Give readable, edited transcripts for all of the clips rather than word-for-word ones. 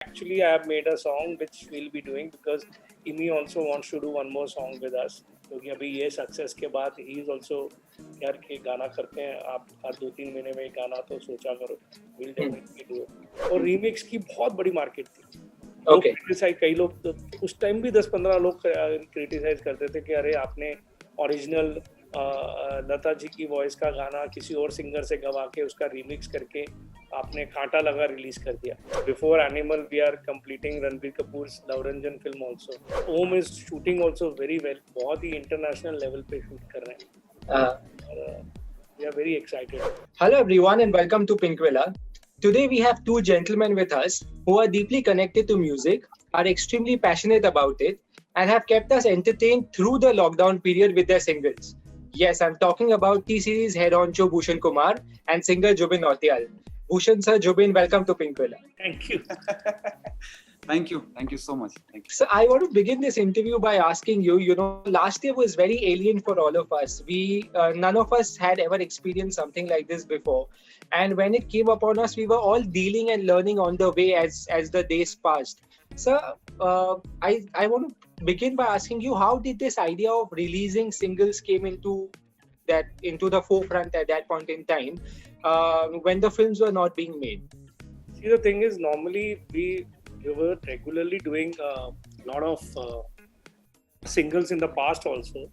Actually, I have made a song which we'll be doing because Imi also wants to do one more song with us. क्योंकि अभी ये success के बाद he is also यार के गाना करते हैं आप हर 2-3 महीने में एक गाना तो सोचा करो विल डेफिनेटली डू इट और रीमिक्स की बहुत बड़ी मार्केट थी ओके कई लोग तो उस टाइम भी 10-15 लोग क्रिटिसाइज करते थे कि अरे आपने ओरिजिनल लता जी की वॉइस का गाना किसी और सिंगर से गवा के उसका रीमिक्स करके आपने कांटा लगा रिलीज कर दिया before Animal we are completing Ranbir Kapoor Luv Ranjan film also Om is shooting also very well बहुत ही इंटरनेशनल लेवल पे शूट कर रहे हैं we are very excited. Hello everyone and welcome to Pinkwilla. Today we have two gentlemen with us who are deeply connected to music, are extremely passionate about it, and have kept us entertained through the lockdown period with their singles. Yes, I'm talking about T-Series head honcho Bhushan Kumar and singer Jubin Nautiyal. Bhushan sir, Jubin, welcome to Pinkwilla. Thank you. Thank you so much. Thank you. So I want to begin this interview by asking you, last year was very alien for all of us. None of us had ever experienced something like this before. And when it came upon us, we were all dealing and learning on the way as the days passed. So I want to begin by asking you, how did this idea of releasing singles came into the forefront at that point in time when the films were not being made? See, the thing is, normally we were regularly doing a lot of singles in the past also,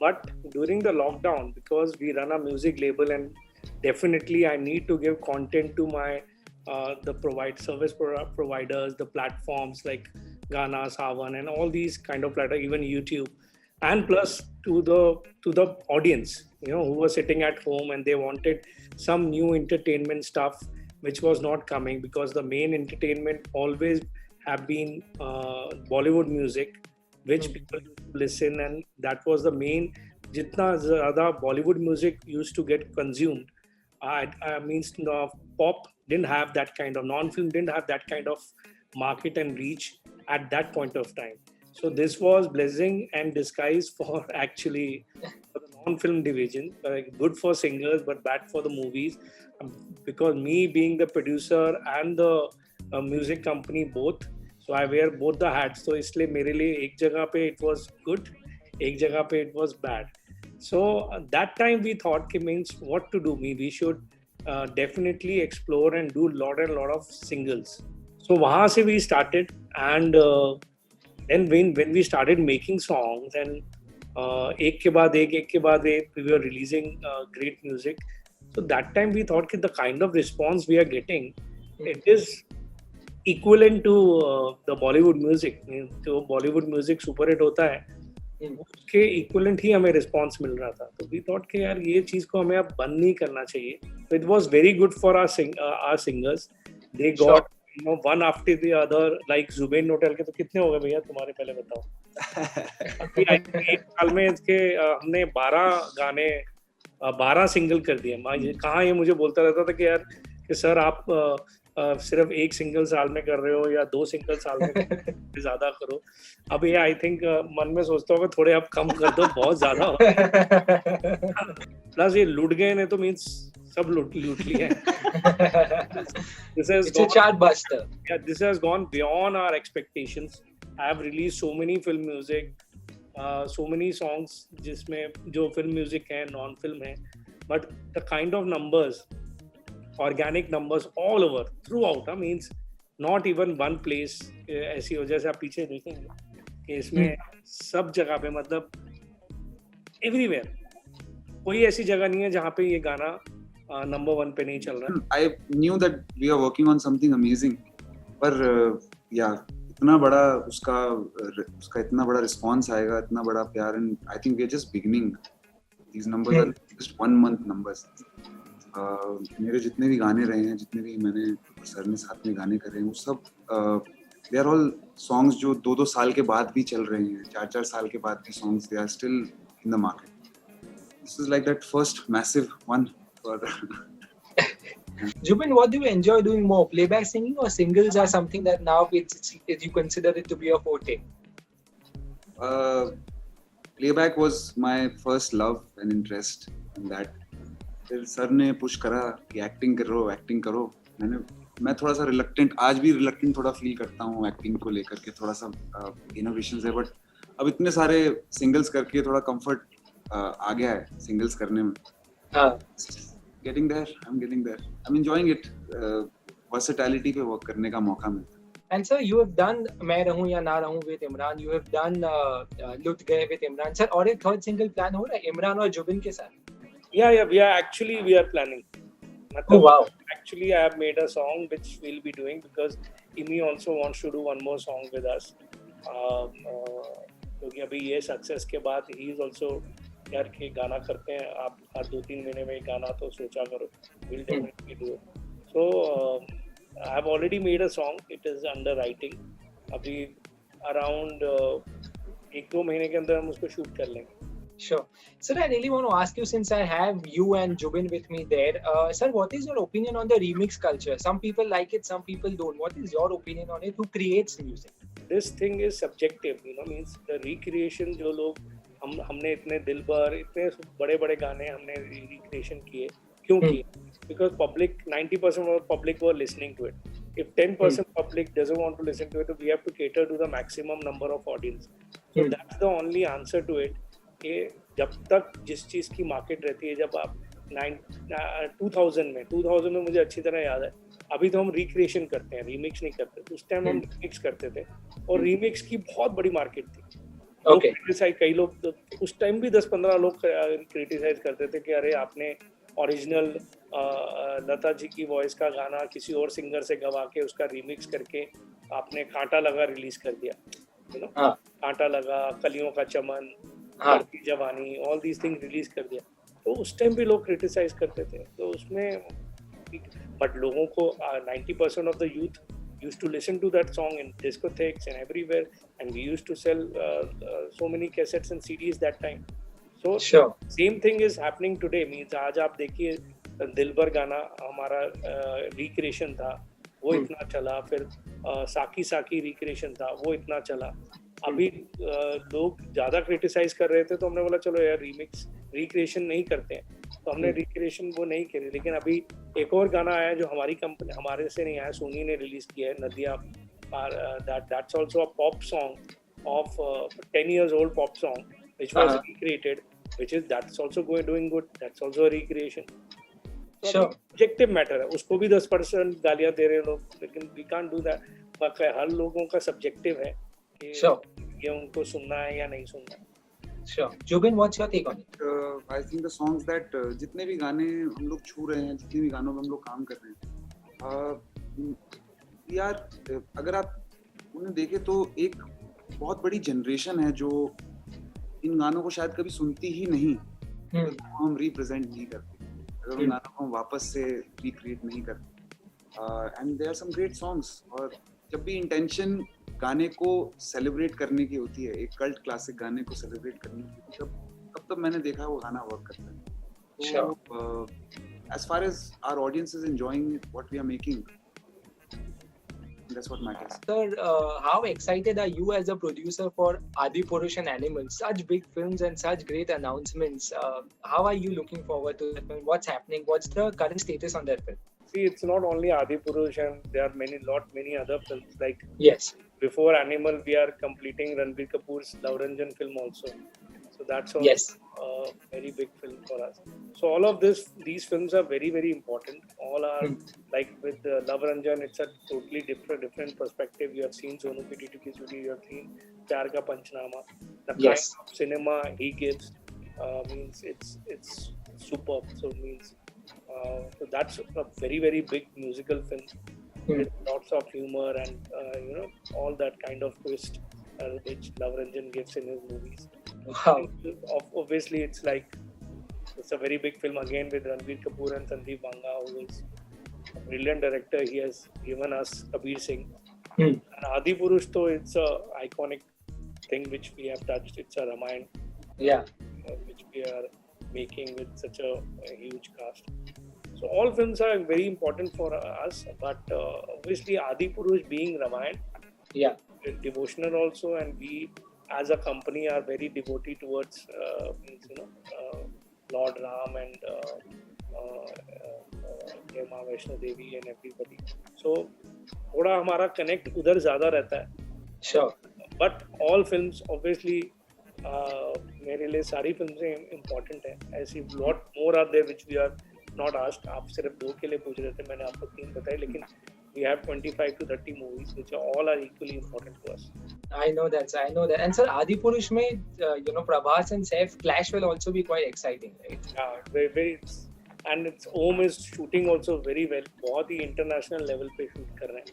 but during the lockdown, because we run a music label and definitely I need to give content to my service providers, the platforms like Gaana, Saavn and all these kind of platforms, even YouTube, and plus to the audience, who were sitting at home and they wanted some new entertainment stuff which was not coming, because the main entertainment always have been Bollywood music, which people used to listen, and that was the main. Jitna zyada Bollywood music used to get consumed, means pop didn't have that kind of, non-film didn't have that kind of market and reach at that point of time. So this was blessing and disguise for actually for the non-film division, good for singers but bad for the movies. Because me being the producer and the music company both, so I wear both the hats. So इसलिए मेरे लिए एक जगह पे it was good, एक जगह पे it was bad. So that time we thought कि means what to do. We should definitely explore and do lot of singles. So वहाँ से we started, and then when we started making songs and एक के बाद एक we were releasing great music. So that time we thought that the kind of response we are getting, it is equivalent to the Bollywood music. जो Bollywood music super hit होता है, उसके equivalent ही हमें response मिल रहा था. तो we thought कि यार ये चीज को हमें अब बंद नहीं करना चाहिए. So it was very good for our singers. They got one after the other, like Zubin Nautiyal के तो कितने हो गए भैया तुम्हारे, पहले बताओ. अभी एक साल में इसके हमने 12 सिंगल कर दिए. कहाँ ये मुझे बोलता रहता था कि यार कि सर आप सिर्फ एक सिंगल साल में कर रहे हो या 2 सिंगल साल में ज्यादा करो. अब ये आई थिंक मन में सोचता हूँ थोड़े अब कम कर दो, बहुत ज्यादा हो. प्लस ये लूट गए ने तो मीन्स सब लूट लिया. This has gone beyond our expectations. I have released so many film music, so many songs जिसमें जो film music है, non film है, but the kind of numbers, organic numbers all over throughout, means not even one place ऐसी हो, जैसे आप पीछे देखेंगे कि इसमें सब जगह पे, मतलब everywhere, कोई ऐसी जगह नहीं है जहाँ पे ये गाना number 1 पे नहीं चल रहा. I knew that we are working on something amazing, पर इतना बड़ा उसका इतना बड़ा response आएगा, इतना बड़ा प्यार, and I think we are just beginning. These numbers are just 1 month numbers. मेरे जितने भी गाने रहे हैं, जितने भी मैंने सर ने साथ में गाने करे हैं, वो सब they are all songs जो 2-2 साल के बाद भी चल रहे हैं, 4-4 साल के बाद भी songs, they are still in the market. This is like that first massive one. Jubin, what do you enjoy doing more, playback singing or singles are something that now you consider it to be a forte? Playback was my first love and interest in that. फिर sir ने push करा कि acting करो. मैंने मैं थोड़ा सा reluctant, आज भी रिलक्टेंट थोड़ा फील करता हूँ एक्टिंग को लेकर के, थोड़ा सा इनोवेशंस है, बट अब इतने सारे सिंगल्स करके थोड़ा कंफर्ट आ गया है सिंगल्स करने में. हाँ. Getting there, I'm getting there. I'm enjoying it. Versatility पे वर्क करने का मौका मिलता है. And sir, you have done मैं रहूं या ना रहूं with Imran. You have done लुट गए with Imran. Sir, और एक थर्ड सिंगल प्लान हो रहा है इमरान और जुबिन के साथ? Yeah, we are planning. Oh wow. Actually, I have made a song which we'll be doing because Imi also wants to do one more song with us. क्योंकि अभी ये सक्सेस के बाद he is also यार कि गाना करते हैं आप हर 2-3 महीने में गाना, तो सोचा करो we'll definitely do it. So I have already made a song. It is under writing. अभी around 1-2 महीने के अंदर हम उसको शूट कर लेंगे. Sure. Sir, I really want to ask you, since I have you and Jubin with me there, sir, what is your opinion on the remix culture? Some people like it, some people don't. What is your opinion on it? Who creates music? This thing is subjective, means the recreation जो लोग हमने इतने दिल भर इतने बड़े बड़े गाने हमने recreation किए, क्यों किए? Because public 90% of public were listening to it. If 10% public doesn't want to listen to it, we have to cater to the maximum number of audience. So that's the only answer to it. कि जब तक जिस चीज़ की market रहती है, जब आप 2000 में मुझे अच्छी तरह याद है, अभी तो हम रिक्रिएशन करते हैं, रीमिक्स नहीं करते. उस टाइम हम रीमिक्स करते थे और रीमिक्स की बहुत बड़ी मार्केट थी. कई लोग तो उस टाइम भी 10-15 लोग क्रिटिसाइज करते थे कि अरे आपने ओरिजिनल लता जी की वॉइस का गाना किसी और सिंगर से गवा के उसका रीमिक्स करके आपने कांटा लगा रिलीज कर दिया. कांटा लगा, कलियों का चमन, बढ़ती जवानी, ऑल दीज थिंग रिलीज कर दिया. तो उस टाइम भी लोग क्रिटिसाइज करते थे. तो उसमें बट लोगों को 90% of the youth used to listen to that song in discotheques and everywhere, and we used to sell so many cassettes and CDs that time. So sure. Same thing is happening today. Means आज आप देखिए दिलबर गाना हमारा recreation था, वो इतना चला. फिर साकी साकी रिक्रिएशन था, वो इतना चला. अभी लोग ज़्यादा क्रिटिसाइज कर रहे थे, तो हमने बोला चलो यार रीमिक्स रिक्रिएशन नहीं करते हैं, तो हमने रिक्रिएशन वो नहीं करी. लेकिन अभी एक और गाना आया जो हमारी कंपनी, हमारे से नहीं आया, सोनी ने रिलीज किया है, नदिया पार. that's also a pop song of 10 years old pop song which was recreated, that's also doing good. That's also a recreation. So objective matter है, उसको भी 10% गालियाँ दे रहे लोग, लेकिन we can't do that. हर लोगों का सब्जेक्टिव है कि ये उनको सुनना है या नहीं सुनना. Sure. Jubin, what's your take on it? I think the songs that जितने भी गाने हम लोग छू रहे हैं, जितने भी गानों में हम लोग काम कर रहे हैं, यार अगर आप उन्हें देखें तो एक बहुत बड़ी जनरेशन है जो इन गानों को शायद कभी सुनती ही नहीं, हम रिप्रेजेंट नहीं करते, अगर उन गानों को हम वापस से रिक्रिएट नहीं करते. And there are some great songs. और जब भी इंटेंशन गाने को सेलिब्रेट करने की होती है, एक कल्ट क्लासिक गाने को सेलिब्रेट करने की, तब मैंने देखा वो गाना वर्क करता है. तो as far as our audience is enjoying what we are making, that's what matters. Sir, how excited are you as a producer for Adipurush and Animals? Such big films and such great announcements. How are you looking forward to that film? What's happening? What's the current status on that film? See, it's not only Adipurush, and there are many other films. Like yes, before Animal, we are completing Ranbir Kapoor's Love Ranjan film also. So that's also a very big film for us. So all of these films are very, very important. All are like with Love Ranjan, it's a totally different perspective. You have seen Sonu Ki Didi Ki Chudi, you have seen Pyar Ka Panchnama. The kind of cinema he gives means it's superb. So means so that's a very, very big musical film with lots of humor and all that kind of twist which Love Ranjan gives in his movies. Wow. Obviously, it's a very big film again with Ranbir Kapoor and Sandeep Banga, who is a brilliant director. He has given us Kabir Singh. And Adipurush, though, it's a iconic thing which we have touched. It's a Ramayana, which we are making with such a huge cast. So all films are very important for us, but obviously Adipurush being Ramayana, devotional also, and we as a company are very devotee towards Lord Ram and माँ Vaishno Devi and everybody. So थोड़ा हमारा connect उधर ज़्यादा रहता है. Sure. But all films obviously मेरे लिए सारी फिल्में इम्पोर्टेंट है. ऐसी lot more are there which we are not asked. आप सिर्फ 2 के लिए पूछ रहे थे, मैंने आपको 3 बताए, लेकिन we have 25 to 30 movies which are all are equally important to us. I know that. And sir, Adipurush mein, Prabhas and Saif clash will also be quite exciting, right? Yeah, very and its Om is shooting also very well. बहुत ही international level पे shoot कर रहे हैं.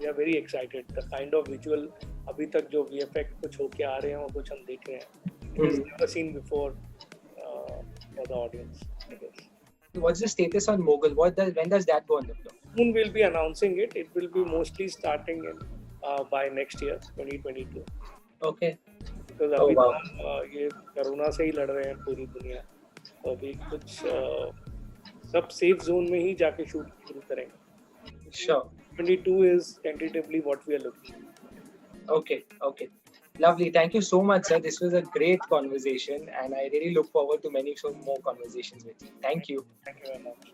We are very excited. The kind of visual अभी तक जो VFX कुछ होके आ रहे हैं और कुछ हम देख रहे हैं. It is never seen before for the audience, I guess. What's the status on Mughal? When does that go on the floor? Soon we'll be announcing it. It will be mostly starting in by next year, 2022. Okay. Because अभी ये corona से ही लड़ रहे हैं पूरी दुनिया. तो अभी कुछ सब सेफ जोन में ही जाके शूट शुरू करेंगे. Sure. 22 is tentatively what we are looking. Okay. Lovely. Thank you so much, sir. This was a great conversation, and I really look forward to many more conversations with you. Thank you. Thank you very much.